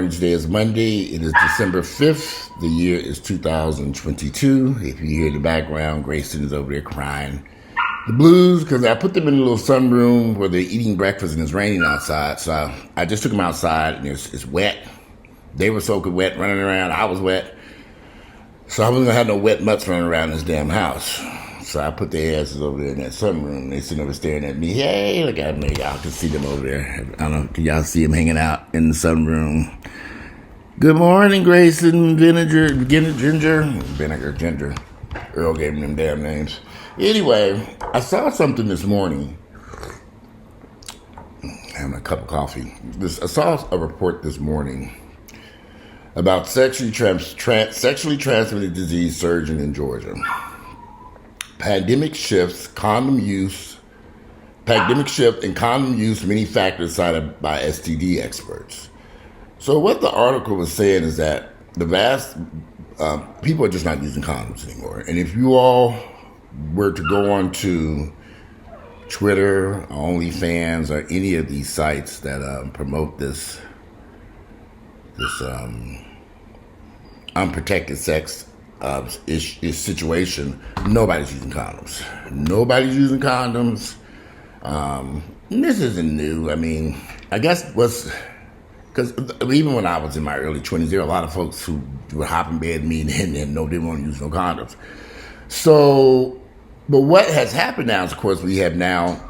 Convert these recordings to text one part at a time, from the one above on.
recording today is Monday. It is December 5th. The year is 2022. If you hear the background, Grayson is over there crying the blues because I put them in a little sunroom where they're eating breakfast and it's raining outside. So I just took them outside and it's wet. They were soaking wet, running around. I was wet. So I wasn't going to have no wet mutts running around this damn house. So I put their asses over there in that sunroom. They sitting over staring at me. Hey, look at me. Y'all can see them over there. I don't know. Can y'all see them hanging out in the sunroom? Good morning, Grayson. Ginger. Earl gave them damn names. Anyway, I saw something this morning. Having a cup of coffee. I saw a report this morning about sexually transmitted disease surging in Georgia. Pandemic shift and condom use, many factors cited by STD experts. So what the article was saying is that the vast people are just not using condoms anymore. And if you all were to go on to Twitter, OnlyFans, or any of these sites that promote this unprotected sex situation, nobody's using condoms. This isn't new. I mean, I guess because even when I was in my early 20s, there were a lot of folks who would hop in bed with me and didn't want to use no condoms. So, but what has happened now is, of course, we have now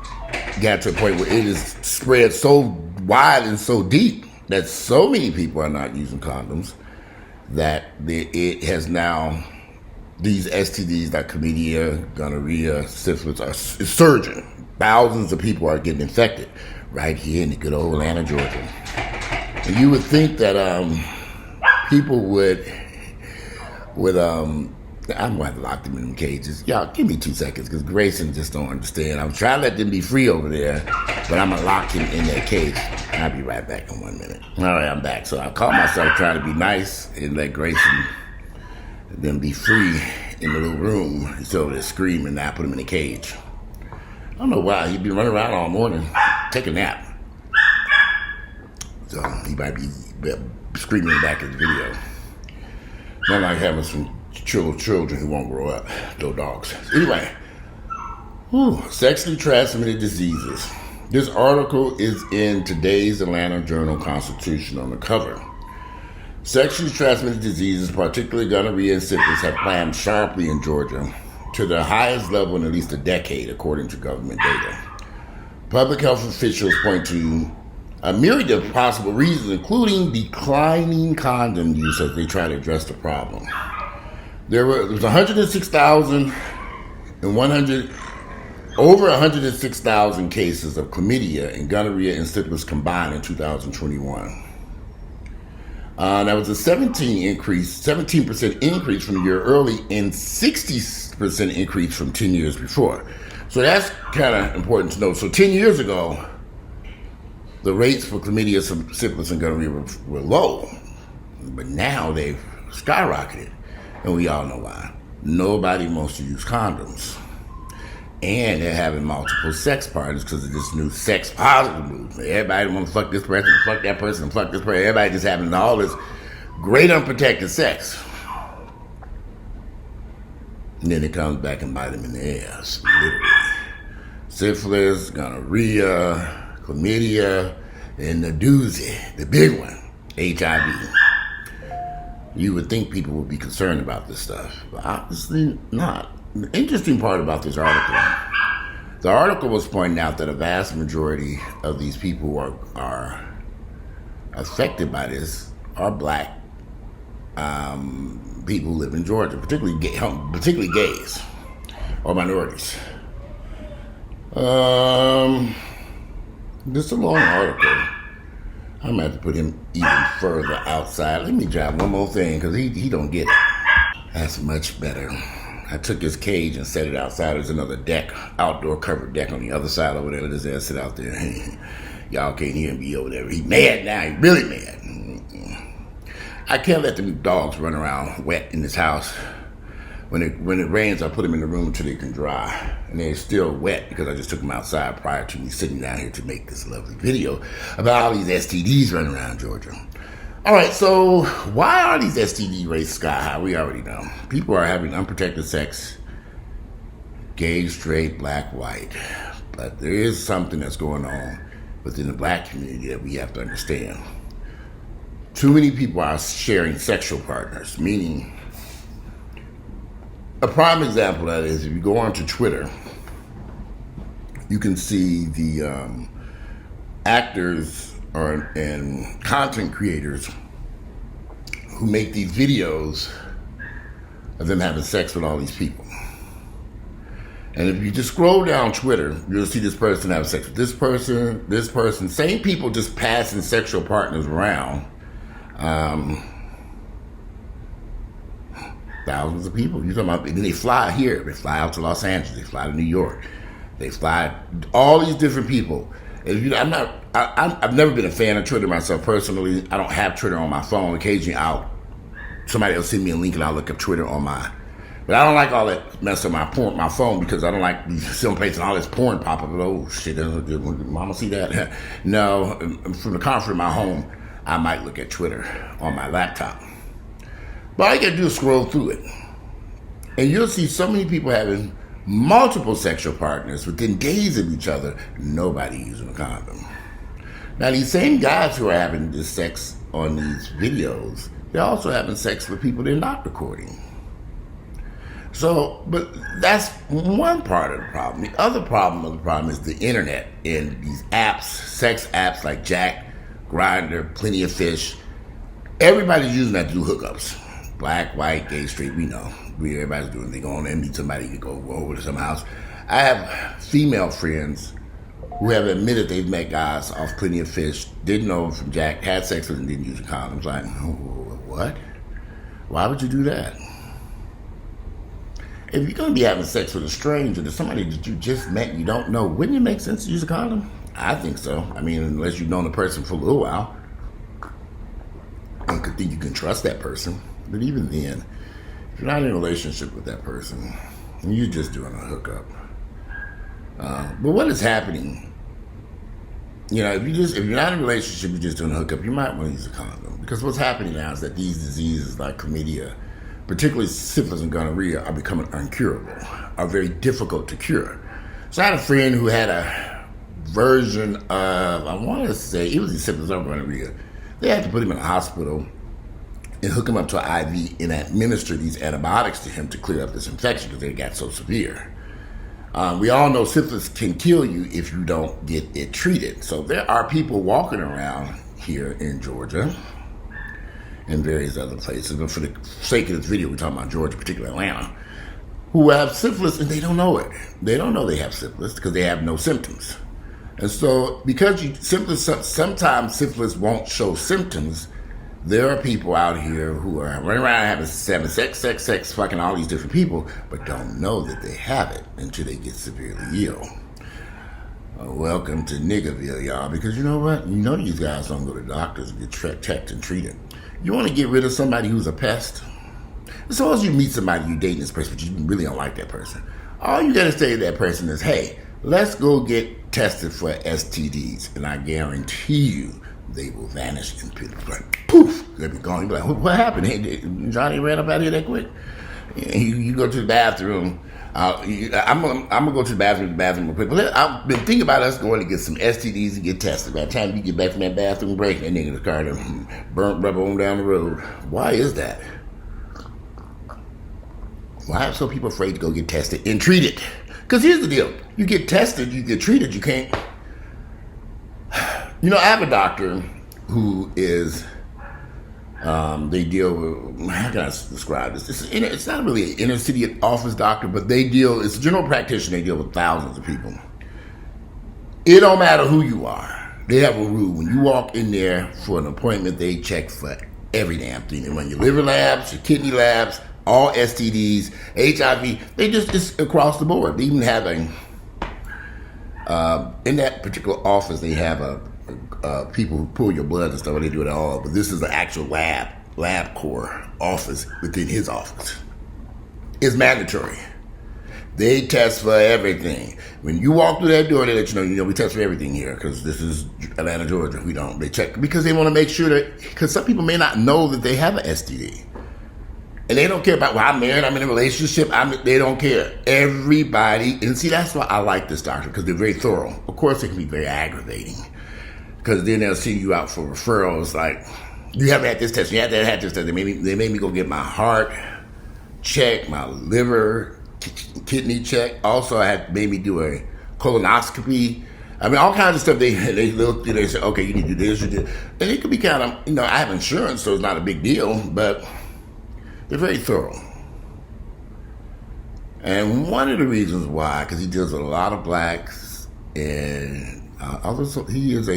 got to a point where it is spread so wide and so deep that so many people are not using condoms that it has now, these STDs like chlamydia, gonorrhea, syphilis are surging. Thousands of people are getting infected right here in the good old Atlanta, Georgia. And you would think that people would I'm going to have to lock them in cages. Y'all, give me 2 seconds because Grayson just don't understand. I'm trying to let them be free over there, but I'm going to lock him in that cage. I'll be right back in 1 minute. All right, I'm back. So I caught myself trying to be nice and let Grayson then be free in the little room. He's over there screaming. Now I put him in a cage. I don't know why. He'd been running around all morning. Take a nap. So he might be screaming back in the video. Not like having some children who won't grow up. No dogs. Anyway, sexually transmitted diseases. This article is in today's Atlanta Journal-Constitution on the cover. Sexually transmitted diseases, particularly gonorrhea and syphilis, have climbed sharply in Georgia to the highest level in at least a decade, according to government data. Public health officials point to a myriad of possible reasons, including declining condom use as they try to address the problem. There was 106,000 cases of chlamydia and gonorrhea and syphilis combined in 2021. That was a 17% increase from the year early and 60% increase from 10 years before. So that's kind of important to know. So 10 years ago, the rates for chlamydia, syphilis, and gonorrhea were low, but now they've skyrocketed. And we all know why. Nobody wants to use condoms. And they're having multiple sex partners because of this new sex positive movement. Everybody want to fuck this person, fuck that person, fuck this person. Everybody just having all this great unprotected sex. And then it comes back and bite them in the ass, literally. Syphilis, gonorrhea, chlamydia, and the doozy, the big one, HIV. You would think people would be concerned about this stuff, but obviously not. The interesting part about this article, the article was pointing out that a vast majority of these people who are affected by this are black people who live in Georgia, particularly gays or minorities. This is a long article. I'm going to have to put him even further outside. Let me drop one more thing because he don't get it. That's much better. I took his cage and set it outside. There's another deck, outdoor covered deck on the other side over there. Let his ass sit out there. Y'all can't hear him be over there. He's mad now. He's really mad. I can't let them dogs run around wet in this house. When it rains, I put them in the room until they can dry. And they're still wet because I just took them outside prior to me sitting down here to make this lovely video about all these STDs running around Georgia. All right, so why are these STD rates sky high? We already know. People are having unprotected sex, gay, straight, black, white. But there is something that's going on within the black community that we have to understand. Too many people are sharing sexual partners, meaning a prime example of that is if you go onto Twitter, you can see the actors and content creators who make these videos of them having sex with all these people. And if you just scroll down Twitter, you'll see this person having sex with this person, same people just passing sexual partners around. Thousands of people. You're talking about, and then they fly here, they fly out to Los Angeles, they fly to New York, they fly all these different people. I've never been a fan of Twitter myself personally. I don't have Twitter on my phone. Occasionally somebody will send me a link and I'll look up Twitter on but I don't like all that mess on my phone because I don't like some place and all this porn pop up. Oh shit, did mama see that? No, from the comfort of my home, I might look at Twitter on my laptop. But all you gotta do is scroll through it. And you'll see so many people having multiple sexual partners within days of each other, nobody using a condom. Now, these same guys who are having this sex on these videos, they're also having sex with people they're not recording. So, but that's one part of the problem. The other problem is the internet and these apps, sex apps like Jack, Grindr, Plenty of Fish. Everybody's using that to do hookups. Black, white, gay, straight, we know. Everybody's doing it. They go on there and meet somebody, you go over to some house. I have female friends who have admitted they've met guys off Plenty of Fish, didn't know them from Jack, had sex with them, didn't use a condom. Like, what? Why would you do that? If you're going to be having sex with a stranger, to somebody that you just met and you don't know, wouldn't it make sense to use a condom? I think so. I mean, unless you've known the person for a little while and could think you can trust that person. But even then, if you're not in a relationship with that person, you're just doing a hookup. But what is happening? You know, if you're not in a relationship, you're just doing a hookup, you might want to use a condom. Because what's happening now is that these diseases like chlamydia, particularly syphilis and gonorrhea, are becoming uncurable, are very difficult to cure. So I had a friend who had a version of, I want to say, it was the syphilis or gonorrhea. They had to put him in a hospital and hook him up to an IV and administer these antibiotics to him to clear up this infection because it got so severe. We all know syphilis can kill you if you don't get it treated. So there are people walking around here in Georgia and various other places, but for the sake of this video, we're talking about Georgia, particularly Atlanta, who have syphilis and they don't know it. They don't know they have syphilis because they have no symptoms. And so because sometimes syphilis won't show symptoms, there are people out here who are running around having sex, fucking all these different people, but don't know that they have it until they get severely ill. Welcome to Niggerville, y'all, because you know what? You know these guys don't go to doctors and get checked and treated. You want to get rid of somebody who's a pest? Suppose you meet somebody, you're dating this person, but you really don't like that person. All you got to say to that person is, hey, let's go get tested for STDs, and I guarantee you, they will vanish and like poof, they'll be gone. You'll be like, what happened? Hey, Johnny ran up out of here that quick. You go to the bathroom. I'm gonna go to the bathroom real quick. But I've been thinking about us going to get some STDs and get tested. By the time you get back from that bathroom break, that nigga's car done burnt rubber on down the road. Why is that? Why are so people afraid to go get tested and treated? Because here's the deal: you get tested, you get treated, you can't. You know, I have a doctor who is, they deal with, how can I describe this? It's not really an inner city office doctor, but it's a general practitioner, they deal with thousands of people. It don't matter who you are. They have a rule. When you walk in there for an appointment, they check for every damn thing. They run your liver labs, your kidney labs, all STDs, HIV, it's across the board. They even have in that particular office, they have people who pull your blood and stuff, they do it all, but this is the actual lab core office within his office. It's mandatory. They test for everything. When you walk through that door, they let you know, we test for everything here because this is Atlanta, Georgia. We don't. They check because they want to make sure that, because some people may not know that they have an STD. And they don't care about, well, I'm married, I'm in a relationship, they don't care. Everybody, and see, that's why I like this doctor, because they're very thorough. Of course, it can be very aggravating, because then they'll send you out for referrals, like, you haven't had this test, you have to have this test. They made me go get my heart checked, my liver, kidney checked. Also, made me do a colonoscopy. I mean, all kinds of stuff. They look, they say, okay, you need to do this, you do. And it could be kind of, I have insurance, so it's not a big deal, but they're very thorough. And one of the reasons why, because he deals with a lot of blacks, and also he is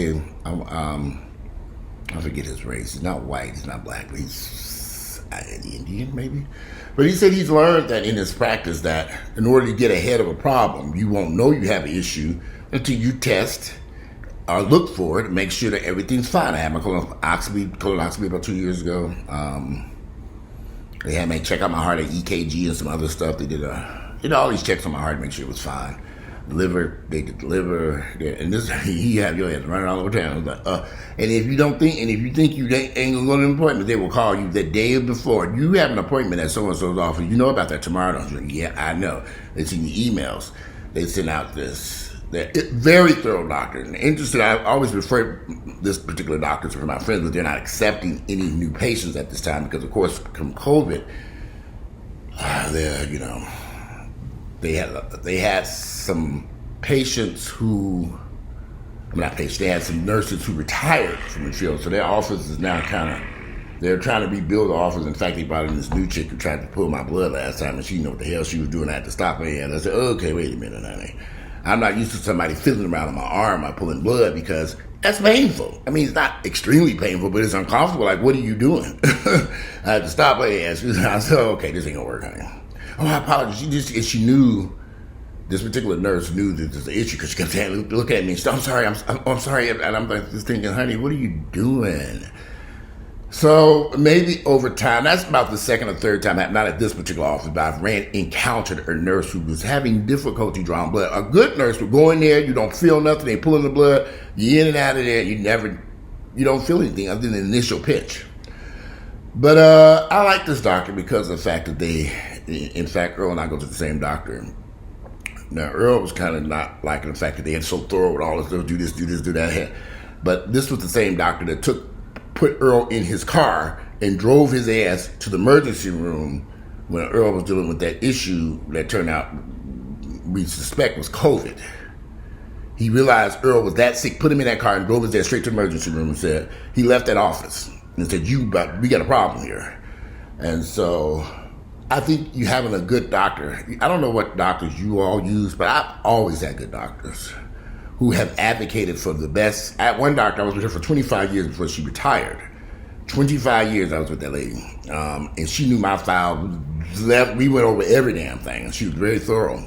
I forget his race. He's not white, he's not black, but he's Indian maybe. But he said he's learned that in his practice that in order to get ahead of a problem, you won't know you have an issue until you test or look for it and make sure that everything's fine. I had my colonoscopy about 2 years ago. They had me check out my heart at EKG and some other stuff. They did all these checks on my heart to make sure it was fine. Liver, they did the liver, and this he have your ass running all over town. Like, and if you think you ain't gonna go to an appointment, they will call you the day before. You have an appointment at so and so's office. You know about that tomorrow, don't you? Yeah, I know. It's in your emails. They send out this. They're very thorough doctor. And interested, I always refer this particular doctor to my friends, but they're not accepting any new patients at this time because, of course, from COVID, they had some patients who, they had some nurses who retired from the field, so their office is now they're trying to rebuild the office. In fact, they brought in this new chick who tried to pull my blood last time, and she didn't know what the hell she was doing. I had to stop her, and I said, okay, wait a minute, honey. I'm not used to somebody fiddling around on my arm by pulling blood because that's painful. I mean, it's not extremely painful, but it's uncomfortable. Like, what are you doing? I had to stop her, and I said, okay, this ain't gonna work, honey. Oh, I apologize. She knew, this particular nurse knew that there's an issue because she kept saying, look at me. I'm sorry. I'm sorry. And I'm like, just thinking, honey, what are you doing? So maybe over time, that's about the second or third time, not at this particular office, but I've encountered a nurse who was having difficulty drawing blood. A good nurse would go in there, you don't feel nothing, they pull in the blood, you're in and out of there, you don't feel anything other than the initial pitch. But I like this doctor because of the fact that in fact, Earl and I go to the same doctor. Now, Earl was kind of not liking the fact that they had so thorough with all this stuff, do this, do that. But this was the same doctor that put Earl in his car and drove his ass to the emergency room when Earl was dealing with that issue that turned out we suspect was COVID. He realized Earl was that sick, put him in that car and drove his ass straight to the emergency room and said, he left that office and said, we got a problem here. And so I think you having a good doctor, I don't know what doctors you all use, but I've always had good doctors who have advocated for the best. At one doctor, I was with her for 25 years before she retired. 25 years I was with that lady. And she knew my file. We went over every damn thing, and she was very thorough.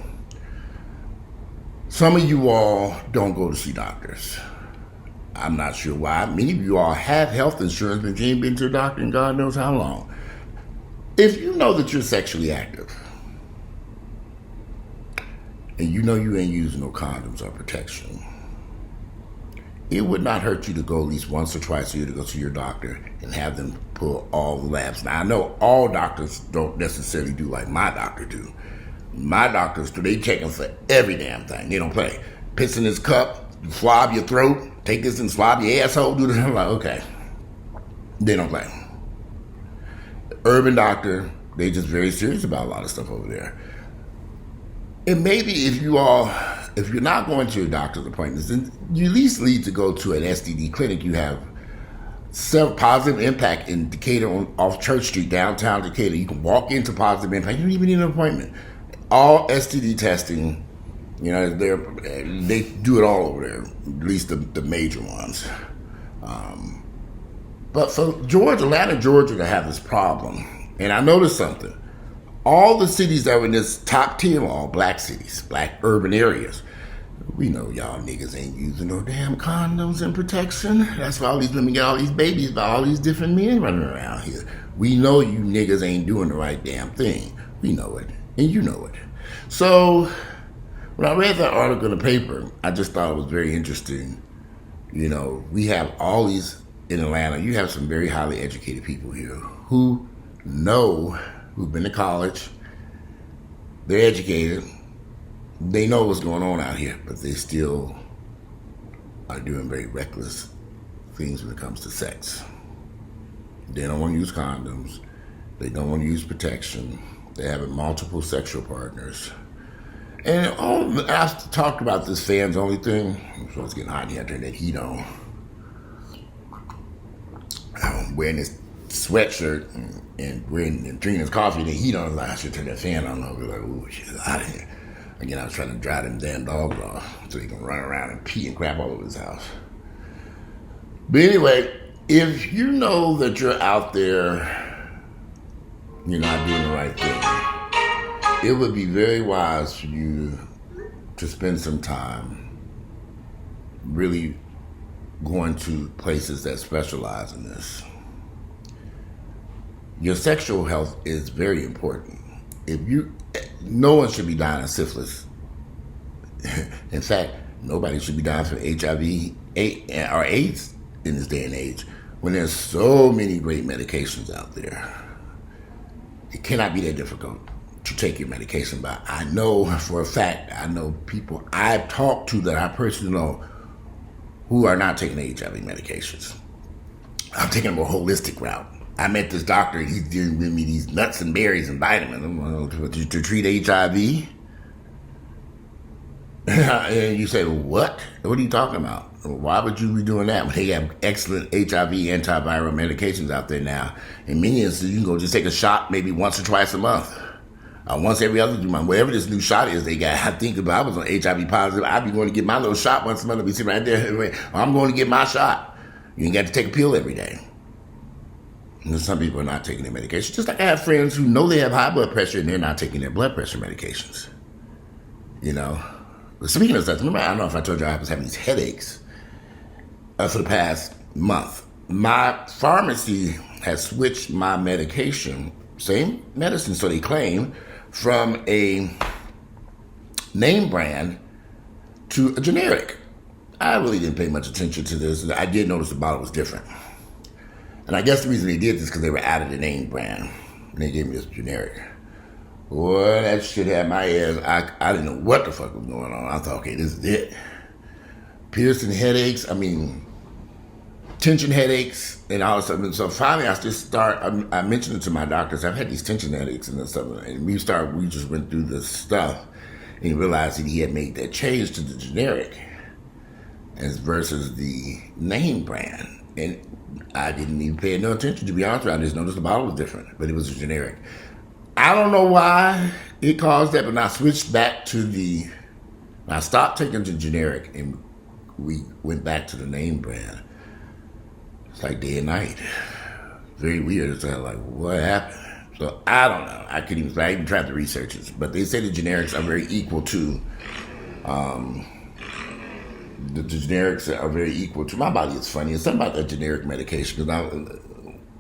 Some of you all don't go to see doctors. I'm not sure why. Many of you all have health insurance, but you ain't been to a doctor in God knows how long. If you know that you're sexually active, and you know you ain't using no condoms or protection, it would not hurt you to go at least once or twice a year to go to your doctor and have them pull all the labs. Now, I know all doctors don't necessarily do like my doctor do. My doctors, they checking for every damn thing. They don't play. Piss in this cup, swab your throat, take this and swab your asshole, do this. I'm like, okay. They don't play. Urban doctor, they just very serious about a lot of stuff over there. And maybe if you're not going to your doctor's appointments, then you at least need to go to an STD clinic. You have several positive impact in Decatur off Church Street, downtown Decatur. You can walk into positive impact. You don't even need an appointment. All STD testing, they do it all over there, at least the major ones. But for Atlanta, Georgia, to have this problem, and I noticed something. All the cities that were in this top 10 are all black cities, black urban areas. We know y'all niggas ain't using no damn condoms and protection. That's why all these women get all these babies by all these different men running around here. We know you niggas ain't doing the right damn thing. We know it, and you know it. So when I read that article in the paper, I just thought it was very interesting. You know, we have all these in Atlanta. You have some very highly educated people here who know, who've been to college, they're educated, they know what's going on out here, but they still are doing very reckless things when it comes to sex. They don't want to use condoms. They don't want to use protection. They're having multiple sexual partners. And I've talked about this fans only thing. So it's getting hot in here. I turned that heat on. I'm wearing this sweatshirt and drinking this coffee and the heat on. I should turn that fan on. I was like, ooh, shit, it's hot in here. Again, I was trying to dry them damn dogs off so he can run around and pee and crap all over his house. But anyway, if you know that you're out there, you're not doing the right thing, it would be very wise for you to spend some time really going to places that specialize in this. Your sexual health is very important. No one should be dying of syphilis. In fact, nobody should be dying from HIV or AIDS in this day and age when there's so many great medications out there. It cannot be that difficult to take your medication, but I know for a fact, I know people I've talked to that I personally know who are not taking HIV medications. I'm taking a more holistic route. I met this doctor and he's giving me these nuts and berries and vitamins to treat HIV. And you say, what? What are you talking about? Why would you be doing that when they have excellent HIV antiviral medications out there now? In many instances, you can go just take a shot maybe once or twice a month. Once every other month, whatever this new shot is they got. I think if I was on HIV positive, I'd be going to get my little shot once a month. I'd be sitting right there. I'm going to get my shot. You ain't got to take a pill every day. And some people are not taking their medication. Just like I have friends who know they have high blood pressure and they're not taking their blood pressure medications. You know? But speaking of such, remember, I don't know if I told you I was having these headaches for the past month. My pharmacy has switched my medication, same medicine, so they claim, from a name brand to a generic. I really didn't pay much attention to this. I did notice the bottle was different. And I guess the reason they did this is because they were out of the name brand. And they gave me this generic. Boy, that shit had my ass. I didn't know what the fuck was going on. I thought, okay, this is it. Piercing headaches. Tension headaches and all of a sudden. So finally, I mentioned it to my doctors. I've had these tension headaches and stuff. And we just went through this stuff and realized that he had made that change to the generic as versus the name brand. And I didn't even pay no attention, to be honest with you. I just noticed the bottle was different, but it was a generic. I don't know why it caused that, but I switched back to I stopped taking the generic and we went back to the name brand. It's like day and night. Very weird. It's like, what happened? So I don't know. I even tried to research it, but they say the generics are very equal to, the generics are very equal to, my body is funny. It's something about that generic medication, because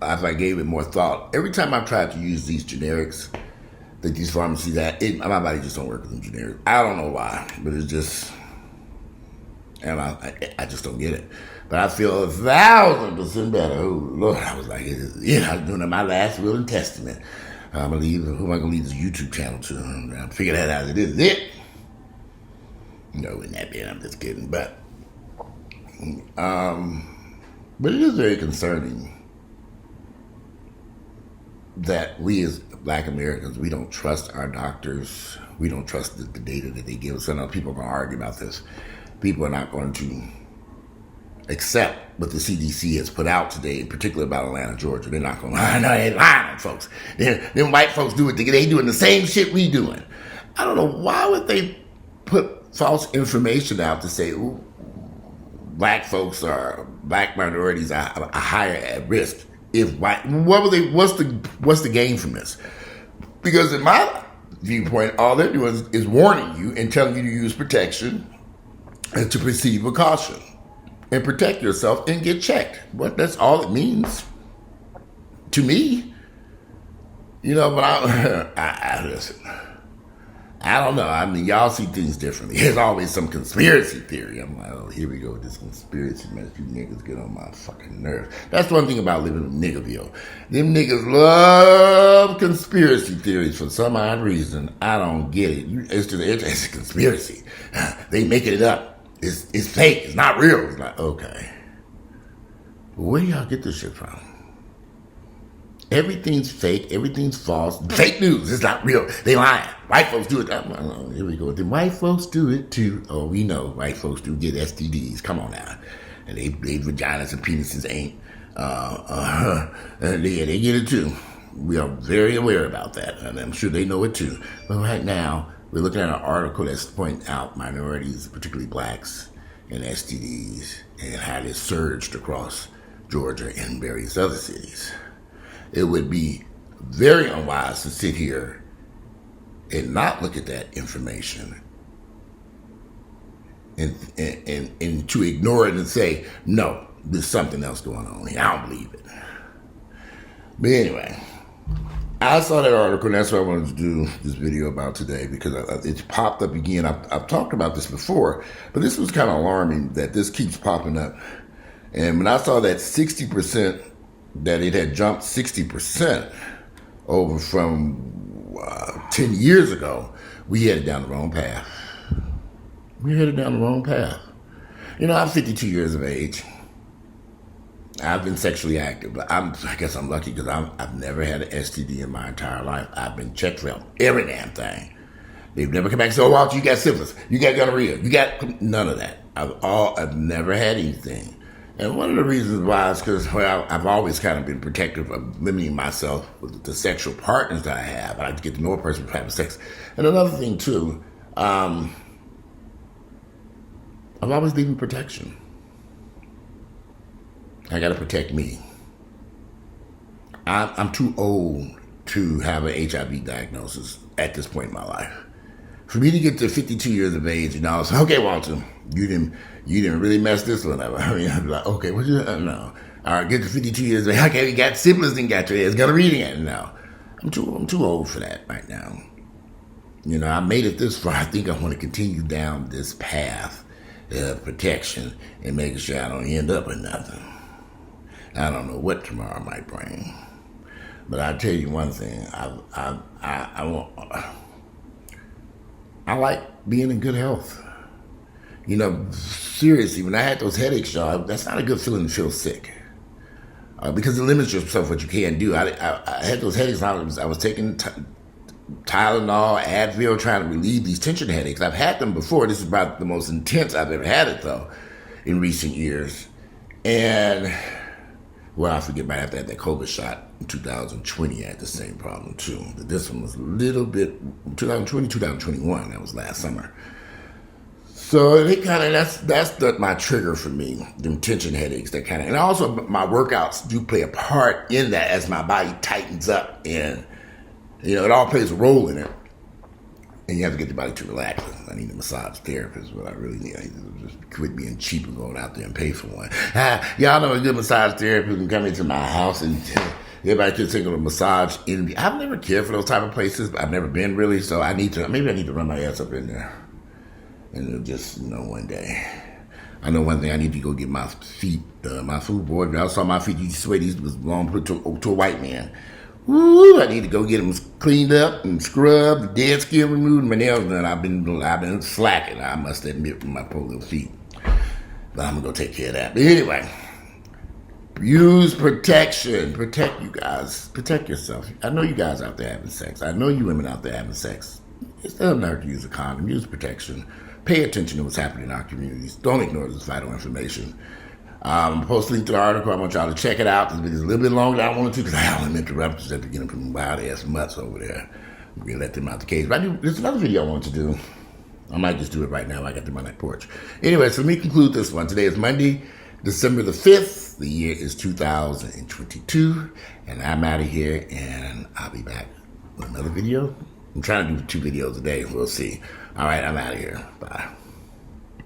as I gave it more thought, every time I've tried to use these generics that these pharmacies have, my body just don't work with them generics. I don't know why, but it's just, and I just don't get it. But I feel 1,000% better. Oh, Lord, I was like, I was doing my last will and testament. Who am I going to leave this YouTube channel to? I figured that out. This is it. No, in that bit, I'm just kidding. But it is very concerning that we as Black Americans, we don't trust our doctors. We don't trust the data that they give us. I know people are going to argue about this. People are not going to accept what the CDC has put out today, in particular about Atlanta, Georgia. They're not going to lie. No, they ain't lying, folks. Them white folks do it. They doing the same shit we doing. I don't know. Why would they put false information out to say, ooh, black folks or black minorities are higher at risk? If white, what's the gain from this? Because in my viewpoint, all they're doing is warning you and telling you to use protection and to proceed with caution and protect yourself and get checked. But that's all it means to me. You know, but I listen. I don't know. I mean, y'all see things differently. There's always some conspiracy theory. I'm like, oh, here we go with this conspiracy mess. You niggas get on my fucking nerves. That's one thing about living in Niggerville. Them niggas love conspiracy theories for some odd reason. I don't get it. It's a conspiracy. They making it up. It's fake. It's not real. It's like, okay. Where do y'all get this shit from? Everything's fake. Everything's false. Fake news. It's not real. They lying. White folks do it. Here we go. The white folks do it too. Oh, we know white folks do get STDs. Come on now. And they vaginas and penises ain't. They get it too. We are very aware about that. And I'm sure they know it too. But right now, we're looking at an article that's pointing out minorities, particularly blacks, and STDs, and how it surged across Georgia and various other cities. It would be very unwise to sit here and not look at that information and to ignore it and say, no, there's something else going on here. I don't believe it. But anyway, I saw that article, and that's what I wanted to do this video about today, because it's popped up again. I've talked about this before, but this was kind of alarming that this keeps popping up. And when I saw that 60%, that it had jumped 60% over from 10 years ago, we headed down the wrong path. We headed down the wrong path. You know, I'm 52 years of age. I've been sexually active, but I guess I'm lucky because I've never had an STD in my entire life. I've been checked for every damn thing. They've never come back and said, oh, Walter, you got syphilis, you got gonorrhea, you got none of that. I've never had anything. And one of the reasons why is because, well, I've always kind of been protective of limiting myself with the sexual partners that I have. I like to get to know a person before having sex. And another thing, too, I've always needed protection. I got to protect me. I'm too old to have an HIV diagnosis at this point in my life. For me to get to 52 years of age and all, say, okay, Walter, you didn't really mess this one up. I mean, I'd be like, okay, what you, no. All right, get to 52 years of age. Okay, you got syphilis and got your ass gonorrhea again. No, I'm too old for that right now. You know, I made it this far. I think I want to continue down this path of protection and making sure I don't end up with nothing. I don't know what tomorrow might bring, but I'll tell you one thing. I like being in good health. You know, seriously, when I had those headaches, y'all, that's not a good feeling to feel sick. Because it limits yourself what you can do. I had those headaches. I was taking Tylenol, Advil, trying to relieve these tension headaches. I've had them before. This is about the most intense I've ever had it, though, in recent years. And, well, I forget, right after I had that COVID shot in 2020, I had the same problem, too. But this one was a little bit, 2020, 2021, that was last summer. So they kind of, that's my trigger for me, them tension headaches, that kind of, and also my workouts do play a part in that as my body tightens up, and, you know, it all plays a role in it. And you have to get your body to relax. I need a massage therapist, what I really need. I need to just quit being cheap and going out there and pay for one. Y'all know a good massage therapist can come into my house and everybody just take a massage interview. I've never cared for those type of places, but I've never been really, so maybe I need to run my ass up in there. And just, you know, one day. I know one thing, I need to go get my feet done. My food board, I saw my feet, you swear these was long put to a white man. Woo, I need to go get them cleaned up and scrubbed, the dead skin removed, my nails done. I've been slacking, I must admit, with my poor little feet. But I'm gonna go take care of that. But anyway, use protection. Protect you guys. Protect yourself. I know you guys out there having sex. I know you women out there having sex. It doesn't hurt to use a condom. Use protection. Pay attention to what's happening in our communities. Don't ignore this vital information. I'm post a link to the article. I want y'all to check it out. This video is a little bit longer than I wanted to because I had them interruptions at the beginning from wild ass mutts over there. We're going to let them out the cage. But there's another video I wanted to do. I might just do it right now. I got them on that porch. Anyway, so let me conclude this one. Today is Monday, December the 5th. The year is 2022. And I'm out of here, and I'll be back with another video. I'm trying to do 2 videos a day. We'll see. All right, I'm out of here. Bye.